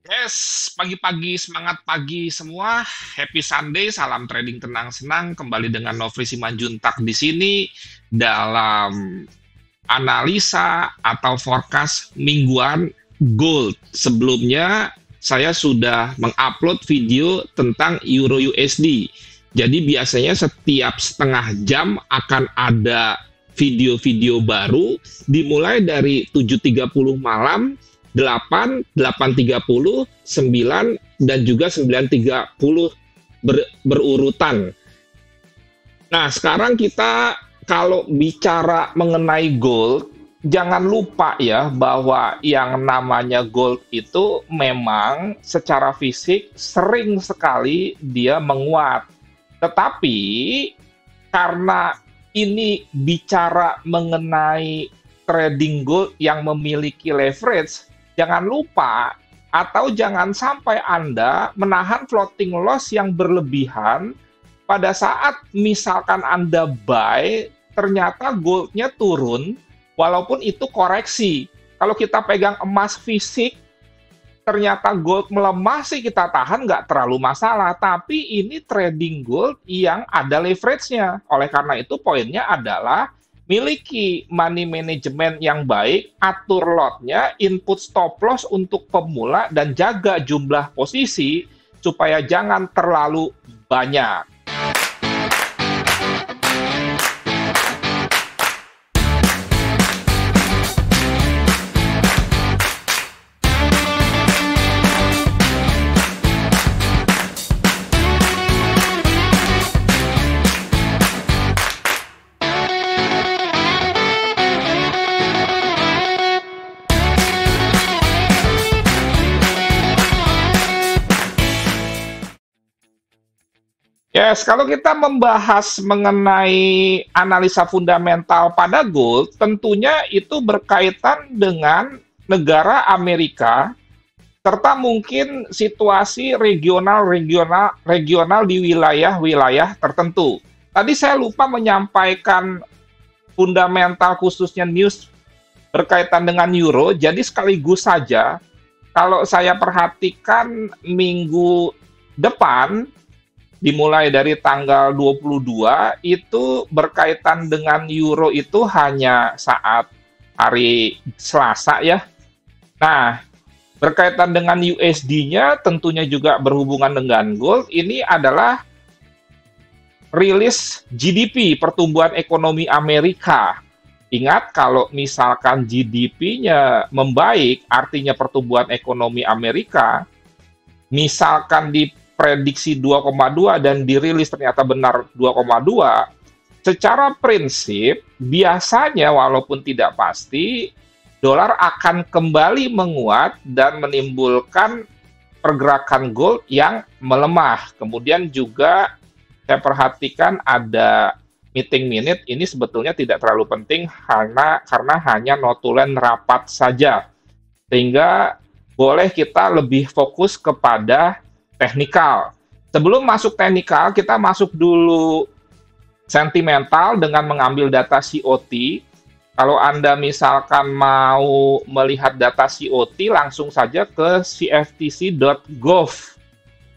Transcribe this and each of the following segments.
Yes, pagi-pagi semangat pagi semua. Happy Sunday, salam trading tenang senang. Kembali dengan Nofri Simanjuntak di sini dalam analisa atau forecast mingguan gold. Sebelumnya saya sudah mengupload video tentang Euro USD. Jadi biasanya setiap setengah jam akan ada video-video baru dimulai dari 7.30 malam, 8, 8.30, 9, dan juga 9.30 berurutan. Nah, sekarang kita kalau bicara mengenai gold, jangan lupa ya bahwa yang namanya gold itu memang secara fisik sering sekali dia menguat. Tetapi karena ini bicara mengenai trading gold yang memiliki leverage, jangan lupa atau jangan sampai Anda menahan floating loss yang berlebihan pada saat misalkan Anda buy, ternyata goldnya turun, walaupun itu koreksi. Kalau kita pegang emas fisik, ternyata gold melemah sih kita tahan nggak terlalu masalah. Tapi ini trading gold yang ada leverage-nya. Oleh karena itu poinnya adalah miliki money management yang baik, atur lot-nya, input stop loss untuk pemula, dan jaga jumlah posisi supaya jangan terlalu banyak. Yes, kalau kita membahas mengenai analisa fundamental pada gold, tentunya itu berkaitan dengan negara Amerika, serta mungkin situasi regional di wilayah-wilayah tertentu. Tadi saya lupa menyampaikan fundamental khususnya news berkaitan dengan euro, jadi sekaligus saja, kalau saya perhatikan minggu depan, dimulai dari tanggal 22, itu berkaitan dengan euro itu hanya saat hari Selasa ya. Nah, berkaitan dengan USD-nya tentunya juga berhubungan dengan gold, ini adalah rilis GDP, pertumbuhan ekonomi Amerika. Ingat, kalau misalkan GDP-nya membaik, artinya pertumbuhan ekonomi Amerika, misalkan di prediksi 2,2 dan dirilis ternyata benar 2,2, secara prinsip biasanya walaupun tidak pasti, dolar akan kembali menguat dan menimbulkan pergerakan gold yang melemah. Kemudian juga saya perhatikan ada meeting minute, ini sebetulnya tidak terlalu penting karena hanya notulen rapat saja. Sehingga boleh kita lebih fokus kepada teknikal. Sebelum masuk teknikal, kita masuk dulu sentimental dengan mengambil data COT. Kalau Anda misalkan mau melihat data COT, langsung saja ke cftc.gov.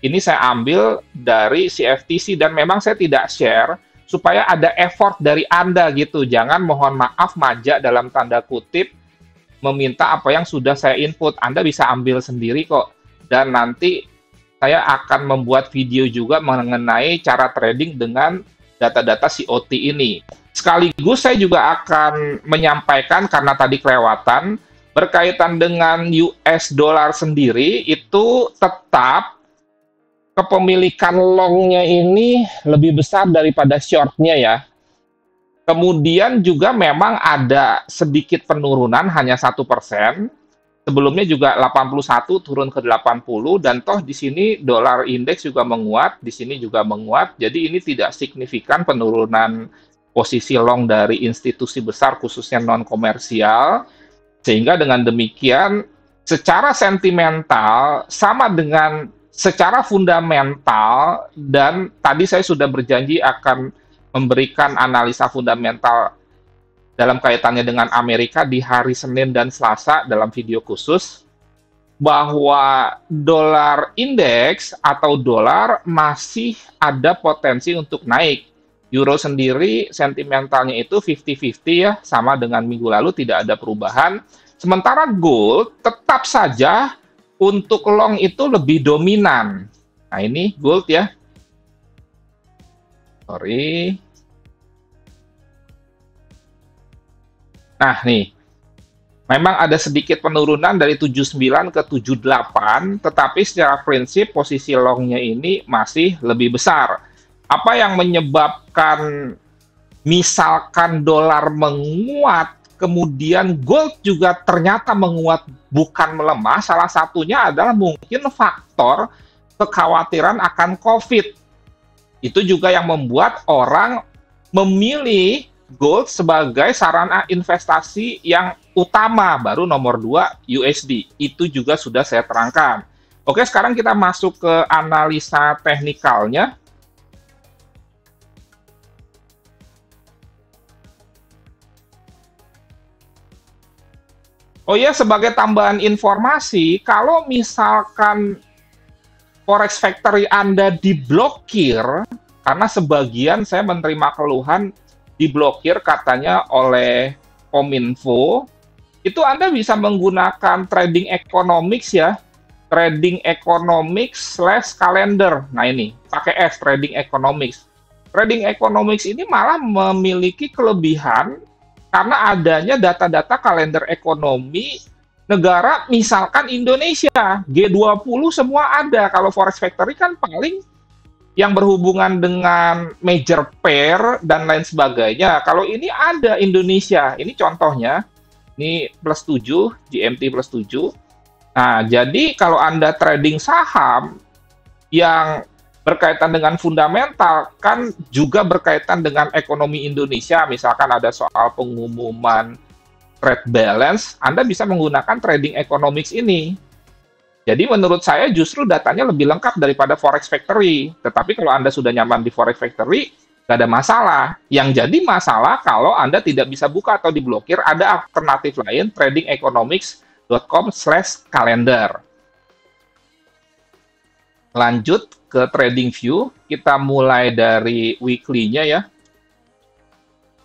Ini saya ambil dari CFTC dan memang saya tidak share supaya ada effort dari Anda gitu. Jangan mohon maaf manja dalam tanda kutip meminta apa yang sudah saya input. Anda bisa ambil sendiri kok. Dan nanti saya akan membuat video juga mengenai cara trading dengan data-data COT ini. Sekaligus saya juga akan menyampaikan, karena tadi kelewatan, berkaitan dengan US dollar sendiri, itu tetap kepemilikan long-nya ini lebih besar daripada short-nya ya. Kemudian juga memang ada sedikit penurunan, hanya 1%. Sebelumnya juga 81 turun ke 80, dan toh di sini dolar indeks juga menguat, di sini juga menguat. Jadi ini tidak signifikan penurunan posisi long dari institusi besar khususnya non komersial. Sehingga dengan demikian secara sentimental sama dengan secara fundamental, dan tadi saya sudah berjanji akan memberikan analisa fundamental dalam kaitannya dengan Amerika di hari Senin dan Selasa dalam video khusus. bahwa dolar indeks atau dolar masih ada potensi untuk naik. Euro sendiri sentimentalnya itu 50-50 ya, sama dengan minggu lalu tidak ada perubahan. Sementara gold tetap saja untuk long itu lebih dominan. Nah ini gold ya. Sorry. Nah nih, memang ada sedikit penurunan dari 79 ke 78, tetapi secara prinsip posisi longnya ini masih lebih besar. Apa yang menyebabkan misalkan dolar menguat, kemudian gold juga ternyata menguat bukan melemah, salah satunya adalah mungkin faktor kekhawatiran akan COVID. Itu juga yang membuat orang memilih gold sebagai sarana investasi yang utama, baru nomor 2 USD. Itu juga sudah saya terangkan. Oke, sekarang kita masuk ke analisa teknikalnya. Oh ya, sebagai tambahan informasi, kalau misalkan Forex Factory Anda diblokir, karena sebagian saya menerima keluhan diblokir katanya oleh Kominfo, itu Anda bisa menggunakan trading economics ya, trading economics / kalender. Nah ini, pakai S, trading economics. Trading economics ini malah memiliki kelebihan karena adanya data-data kalender ekonomi negara, misalkan Indonesia, G20 semua ada. Kalau Forex Factory kan paling yang berhubungan dengan major pair dan lain sebagainya. Kalau ini ada Indonesia, ini contohnya, ini +7, GMT +7. Nah, jadi kalau Anda trading saham yang berkaitan dengan fundamental, kan juga berkaitan dengan ekonomi Indonesia, misalkan ada soal pengumuman trade balance, Anda bisa menggunakan trading economics ini. Jadi menurut saya justru datanya lebih lengkap daripada Forex Factory. Tetapi kalau Anda sudah nyaman di Forex Factory, nggak ada masalah. Yang jadi masalah kalau Anda tidak bisa buka atau diblokir, ada alternatif lain, tradingeconomics.com/kalender. Lanjut ke trading view, kita mulai dari weekly-nya ya.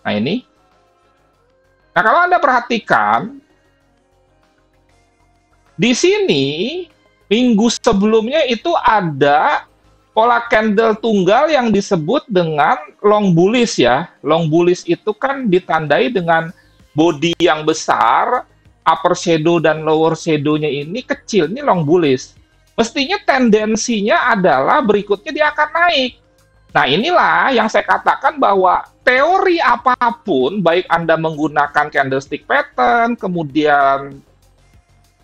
Nah ini. Nah kalau Anda perhatikan, di sini minggu sebelumnya itu ada pola candle tunggal yang disebut dengan long bullish ya. Long bullish itu kan ditandai dengan body yang besar, upper shadow dan lower shadow-nya ini kecil, ini long bullish. Mestinya tendensinya adalah berikutnya dia akan naik. Nah inilah yang saya katakan bahwa teori apapun, baik Anda menggunakan candlestick pattern, kemudian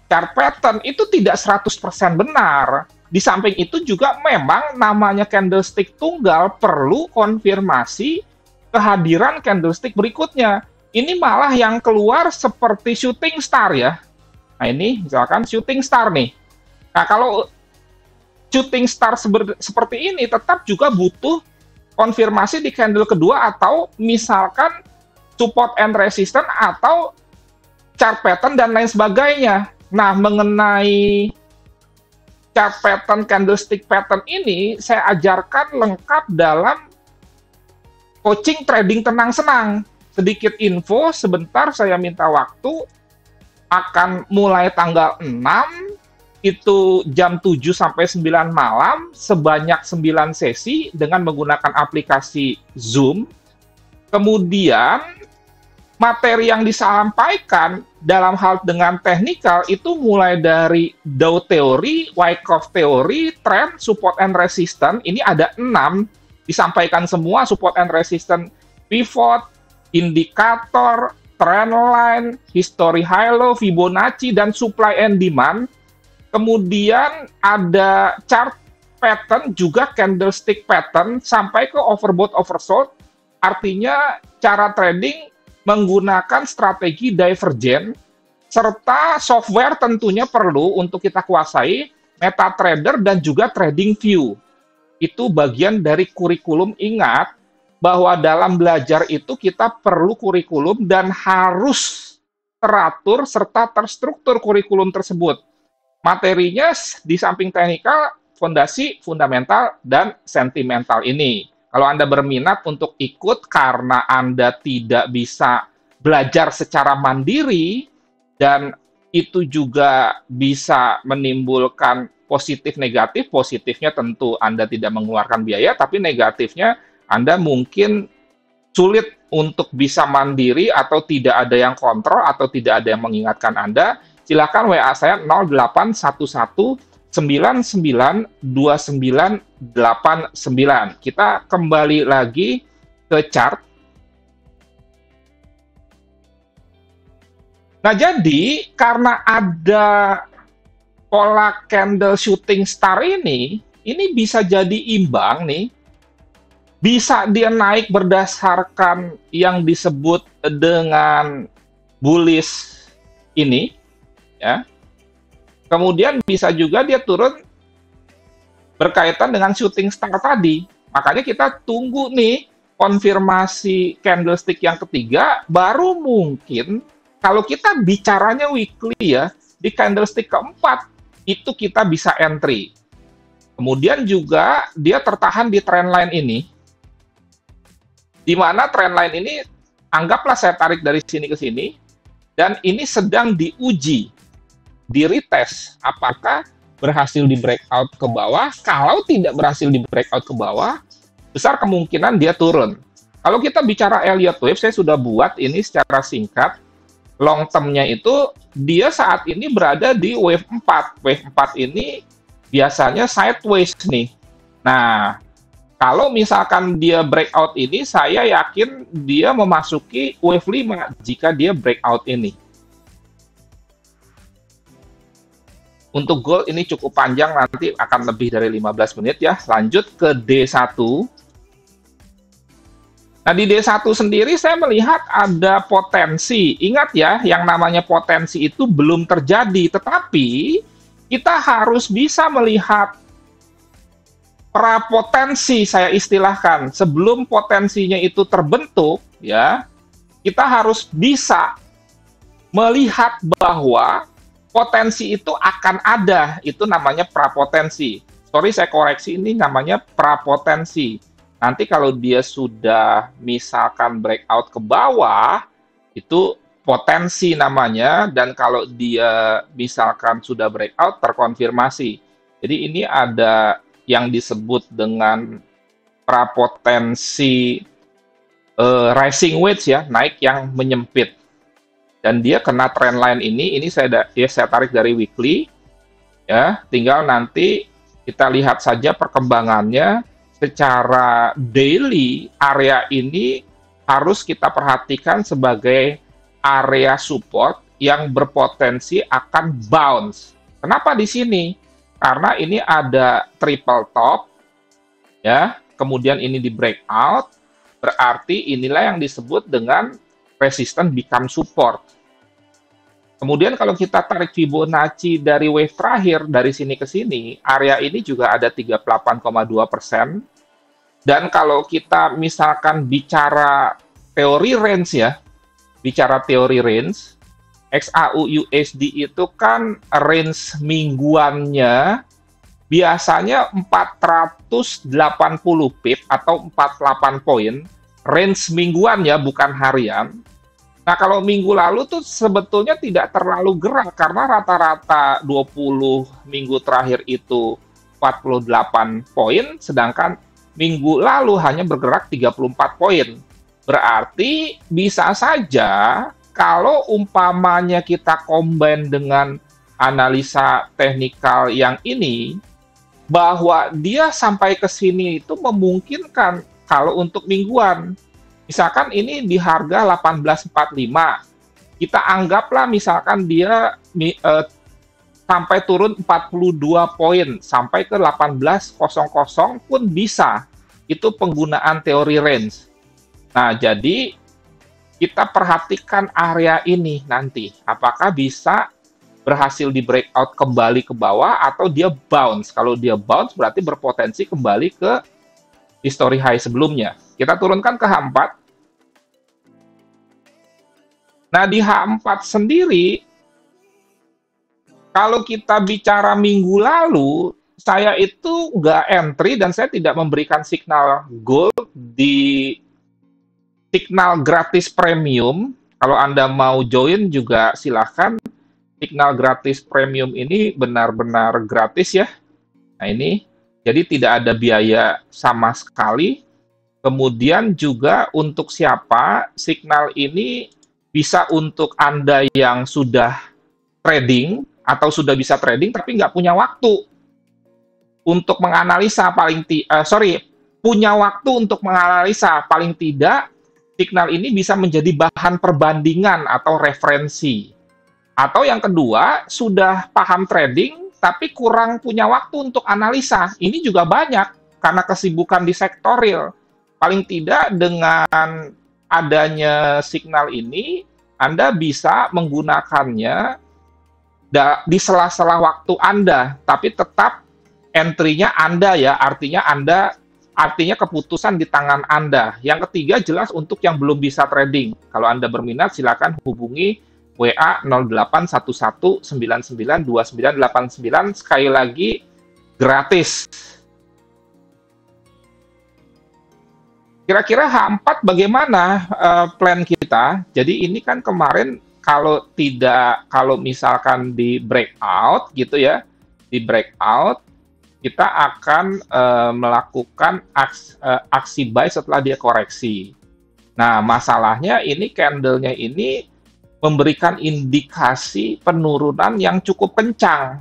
chart pattern, itu tidak 100% benar. Di samping itu juga memang namanya candlestick tunggal perlu konfirmasi kehadiran candlestick berikutnya. Ini malah yang keluar seperti shooting star ya. Nah ini misalkan shooting star nih. Nah, kalau shooting star seperti ini tetap juga butuh konfirmasi di candle kedua atau misalkan support and resistance atau chart pattern dan lain sebagainya. Nah, mengenai chart pattern, candlestick pattern ini saya ajarkan lengkap dalam coaching trading tenang senang. Sedikit info, sebentar saya minta waktu, akan mulai tanggal 6, itu jam 7 sampai 9 malam, sebanyak 9 sesi dengan menggunakan aplikasi Zoom. Kemudian, materi yang disampaikan dalam hal dengan teknikal itu mulai dari Dow teori, Wyckoff teori, trend, support and resistance. Ini ada 6, disampaikan semua support and resistance, pivot, indikator, trend line, history high low, Fibonacci, dan supply and demand. Kemudian ada chart pattern, juga candlestick pattern, sampai ke overbought, oversold. Artinya cara trading menggunakan strategi divergen, serta software tentunya perlu untuk kita kuasai, MetaTrader dan juga TradingView. Itu bagian dari kurikulum. Ingat bahwa dalam belajar itu kita perlu kurikulum dan harus teratur serta terstruktur kurikulum tersebut. materinya di samping teknikal, fondasi, fundamental, dan sentimental ini. Kalau Anda berminat untuk ikut karena Anda tidak bisa belajar secara mandiri, dan itu juga bisa menimbulkan positif negatif. Positifnya tentu Anda tidak mengeluarkan biaya, tapi negatifnya Anda mungkin sulit untuk bisa mandiri atau tidak ada yang kontrol atau tidak ada yang mengingatkan Anda. Silakan WA saya 0811 992989. Kita kembali lagi ke chart. Nah, jadi karena ada pola candle shooting star ini bisa jadi imbang nih. Bisa dia naik berdasarkan yang disebut dengan bullish ini, ya. Kemudian bisa juga dia turun berkaitan dengan shooting star tadi. Makanya kita tunggu nih konfirmasi candlestick yang ketiga, baru mungkin kalau kita bicaranya weekly ya, di candlestick keempat itu kita bisa entry. Kemudian juga dia tertahan di trendline ini, di mana trendline ini anggaplah saya tarik dari sini ke sini, dan ini sedang diuji, di retest, apakah berhasil di breakout ke bawah. Kalau tidak berhasil di breakout ke bawah, besar kemungkinan dia turun. Kalau kita bicara Elliott Wave, saya sudah buat ini secara singkat. Long term-nya itu, dia saat ini berada di wave 4. Wave 4 ini biasanya sideways nih. Nah, kalau misalkan dia breakout ini, saya yakin dia memasuki wave 5 jika dia breakout ini. Untuk gold ini cukup panjang, nanti akan lebih dari 15 menit ya. Lanjut ke D1. Nah, di D1 sendiri saya melihat ada potensi. Ingat ya, yang namanya potensi itu belum terjadi, tetapi kita harus bisa melihat prapotensi, saya istilahkan. Sebelum potensinya itu terbentuk, ya, kita harus bisa melihat bahwa potensi itu akan ada. Itu namanya prapotensi. Sorry, saya koreksi, ini namanya prapotensi. Nanti kalau dia sudah misalkan breakout ke bawah, itu potensi namanya, dan kalau dia misalkan sudah breakout, terkonfirmasi. Jadi ini ada yang disebut dengan prapotensi rising wedge ya, naik yang menyempit. Dan dia kena trendline ini saya tarik dari weekly, ya. Tinggal nanti kita lihat saja perkembangannya. Secara daily, area ini harus kita perhatikan sebagai area support yang berpotensi akan bounce. Kenapa di sini? Karena ini ada triple top, ya. Kemudian ini di breakout, berarti inilah yang disebut dengan resistance become support. Kemudian kalau kita tarik Fibonacci dari wave terakhir, dari sini ke sini, area ini juga ada 38,2%. Dan kalau kita misalkan bicara teori range ya, bicara teori range, XAU USD itu kan range mingguannya biasanya 480 pip atau 48 poin, range mingguan ya, bukan harian. Nah, kalau minggu lalu tuh sebetulnya tidak terlalu gerak karena rata-rata 20 minggu terakhir itu 48 poin, sedangkan minggu lalu hanya bergerak 34 poin. Berarti bisa saja kalau umpamanya kita combine dengan analisa teknikal yang ini, bahwa dia sampai ke sini itu memungkinkan kalau untuk mingguan. Misalkan ini di harga 1845, kita anggaplah misalkan dia sampai turun 42 poin, sampai ke 1800 pun bisa. Itu penggunaan teori range. Nah, jadi kita perhatikan area ini nanti. Apakah bisa berhasil di breakout kembali ke bawah atau dia bounce. Kalau dia bounce berarti berpotensi kembali ke history high sebelumnya. Kita turunkan ke H4. Nah, di H4 sendiri, Kalau kita bicara minggu lalu, saya itu nggak entry dan saya tidak memberikan signal gold di signal gratis premium. Kalau Anda mau join juga silahkan. Signal gratis premium ini benar-benar gratis ya. Nah ini, jadi tidak ada biaya sama sekali. Kemudian juga untuk siapa, signal ini bisa untuk Anda yang sudah trading atau sudah bisa trading tapi nggak punya waktu untuk menganalisa punya waktu untuk menganalisa paling tidak signal ini bisa menjadi bahan perbandingan atau referensi. Atau yang kedua, sudah paham trading tapi kurang punya waktu untuk analisa. Ini juga banyak karena kesibukan di sektor real. Paling tidak dengan adanya signal ini, Anda bisa menggunakannya di sela-sela waktu Anda, tapi tetap entry-nya Anda ya, artinya keputusan di tangan Anda. Yang ketiga jelas untuk yang belum bisa trading. Kalau Anda berminat silakan hubungi WA 0811992989, sekali lagi gratis. Kira-kira H4 bagaimana plan kita? Jadi ini kan kemarin kalau misalkan di breakout gitu ya, di breakout kita akan melakukan aksi buy setelah dia koreksi. Nah, masalahnya ini candle-nya ini memberikan indikasi penurunan yang cukup kencang.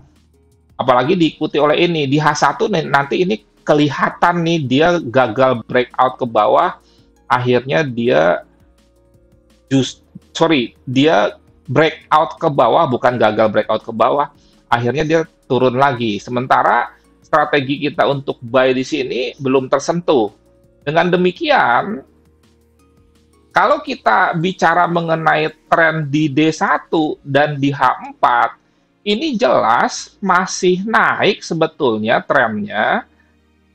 Apalagi diikuti oleh ini. Di H1 nanti ini kelihatan nih dia gagal breakout ke bawah. Akhirnya dia breakout ke bawah, bukan gagal breakout ke bawah. Akhirnya dia turun lagi. Sementara strategi kita untuk buy di sini belum tersentuh. Dengan demikian, kalau kita bicara mengenai tren di D1 dan di H4, ini jelas masih naik sebetulnya trennya,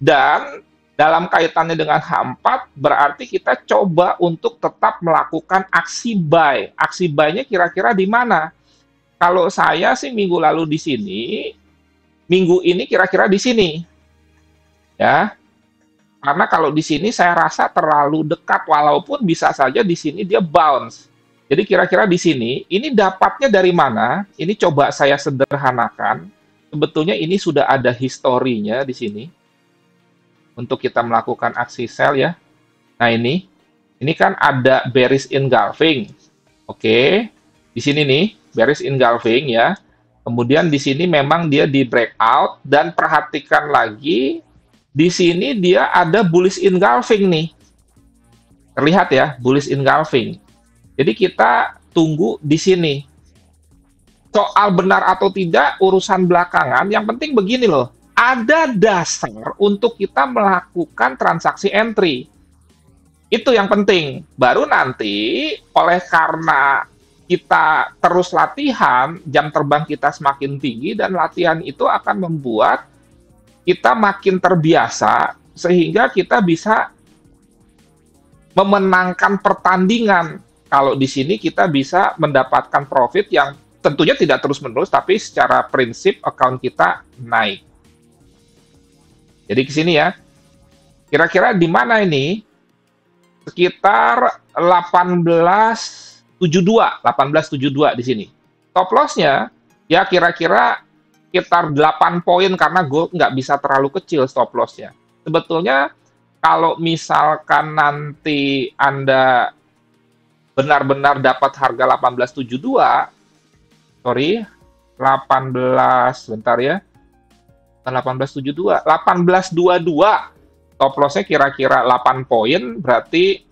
dan dalam kaitannya dengan H4, berarti kita coba untuk tetap melakukan aksi buy. Aksi buy-nya kira-kira di mana? Kalau saya sih minggu lalu di sini, minggu ini kira-kira di sini. Ya. Karena kalau di sini saya rasa terlalu dekat, walaupun bisa saja di sini dia bounce. Jadi kira-kira di sini, ini dapatnya dari mana? Ini coba saya sederhanakan. Sebetulnya ini sudah ada historinya di sini. Untuk kita melakukan aksi sell ya. Nah ini kan ada bearish engulfing. Oke, di sini nih, bearish engulfing ya. Kemudian di sini memang dia di breakout, dan perhatikan lagi, di sini dia ada bullish engulfing nih. Terlihat ya, bullish engulfing. Jadi kita tunggu di sini. Soal benar atau tidak, urusan belakangan. Yang penting begini loh, ada dasar untuk kita melakukan transaksi entry. Itu yang penting. Baru nanti, oleh karena kita terus latihan, jam terbang kita semakin tinggi, dan latihan itu akan membuat kita makin terbiasa, sehingga kita bisa memenangkan pertandingan. Kalau di sini kita bisa mendapatkan profit yang tentunya tidak terus-menerus, tapi secara prinsip account kita naik. Jadi ke sini ya. Kira-kira di mana ini? Sekitar 1872 di sini. Stop loss-nya ya kira-kira sekitar 8 poin, karena gold nggak bisa terlalu kecil stop loss-nya. Sebetulnya kalau misalkan nanti Anda benar-benar dapat harga 1872, bentar ya, 1872, 1822, stop loss-nya kira-kira 8 poin, berarti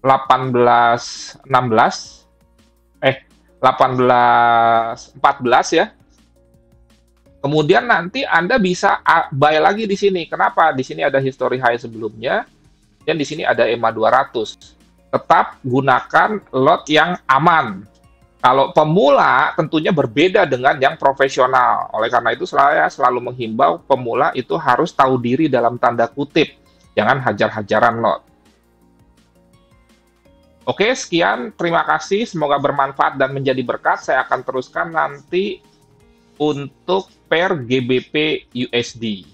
1814 ya. Kemudian nanti Anda bisa buy lagi di sini. Kenapa? Di sini ada history high sebelumnya, dan di sini ada EMA 200. Tetap gunakan lot yang aman. Kalau pemula tentunya berbeda dengan yang profesional. Oleh karena itu saya selalu menghimbau pemula itu harus tahu diri dalam tanda kutip. Jangan hajar-hajaran lot. Oke, sekian. Terima kasih. Semoga bermanfaat dan menjadi berkat. Saya akan teruskan nanti untuk per GBP USD.